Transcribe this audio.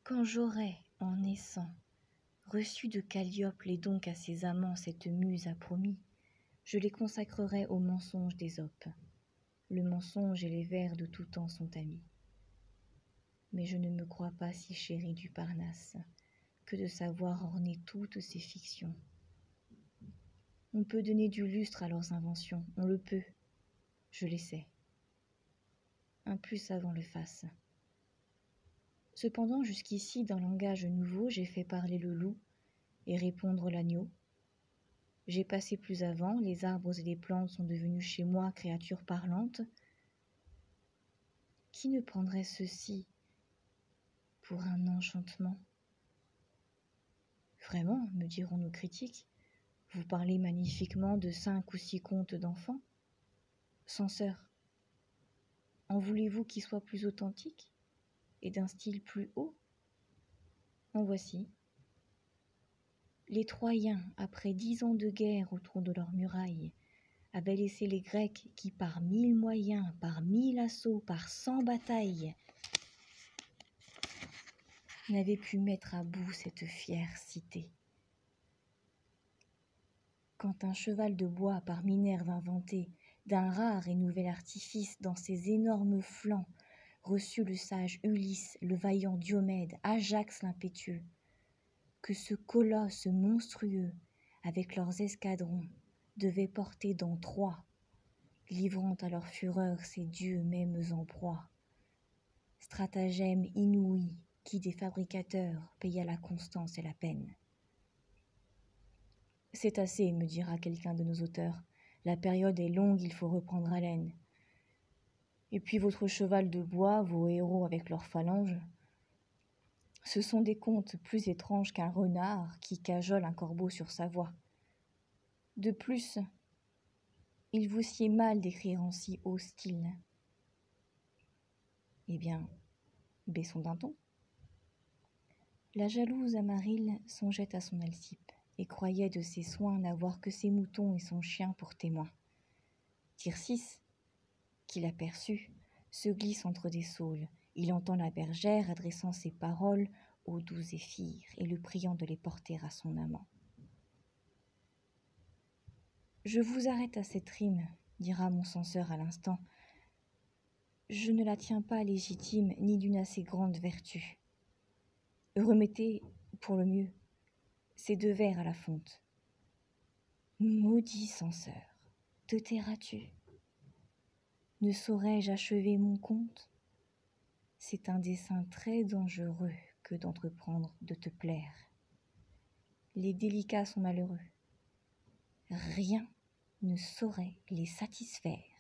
Quand j'aurai, en naissant, reçu de Calliope les dons qu'à ses amants cette muse a promis, je les consacrerai au mensonge d'Ésope. Le mensonge et les vers de tout temps sont amis. Mais je ne me crois pas si chérie du Parnasse que de savoir orner toutes ces fictions. On peut donner du lustre à leurs inventions, on le peut, je l'essaie. Un plus savant le fasse. Cependant, jusqu'ici, d'un langage nouveau, j'ai fait parler le loup et répondre l'agneau. J'ai passé plus avant, les arbres et les plantes sont devenus chez moi créatures parlantes. Qui ne prendrait ceci pour un enchantement? Vraiment, me diront nos critiques, vous parlez magnifiquement de 5 ou 6 contes d'enfants. Censeur, en voulez-vous qu'ils soient plus authentiques et d'un style plus haut? En voici. Les Troyens, après 10 ans de guerre autour de leurs murailles, avaient laissé les Grecs qui, par 1000 moyens, par 1000 assauts, par 100 batailles, n'avaient pu mettre à bout cette fière cité. Quand un cheval de bois par Minerve inventé, d'un rare et nouvel artifice dans ses énormes flancs, reçut le sage Ulysse, le vaillant Diomède, Ajax l'impétueux, que ce colosse monstrueux, avec leurs escadrons, devait porter dans Troie, livrant à leur fureur ces dieux mêmes en proie. Stratagème inouï qui des fabricateurs paya la constance et la peine. C'est assez, me dira quelqu'un de nos auteurs. La période est longue, il faut reprendre haleine. Et puis votre cheval de bois, vos héros avec leurs phalanges, ce sont des contes plus étranges qu'un renard qui cajole un corbeau sur sa voie. De plus, il vous sied mal d'écrire en si haut style. Eh bien, baissons d'un ton. La jalouse Amarille songeait à son Alcippe et croyait de ses soins n'avoir que ses moutons et son chien pour témoins. Tircis, qui l'aperçut, se glisse entre des saules. Il entend la bergère adressant ses paroles au doux Zéphyr et le priant de les porter à son amant. Je vous arrête à cette rime, dira mon censeur à l'instant. Je ne la tiens pas légitime ni d'une assez grande vertu. Remettez, pour le mieux, ces 2 vers à la fonte. Maudit censeur, te tairas-tu? Ne saurais-je achever mon conte? C'est un dessein très dangereux que d'entreprendre de te plaire. Les délicats sont malheureux. Rien ne saurait les satisfaire.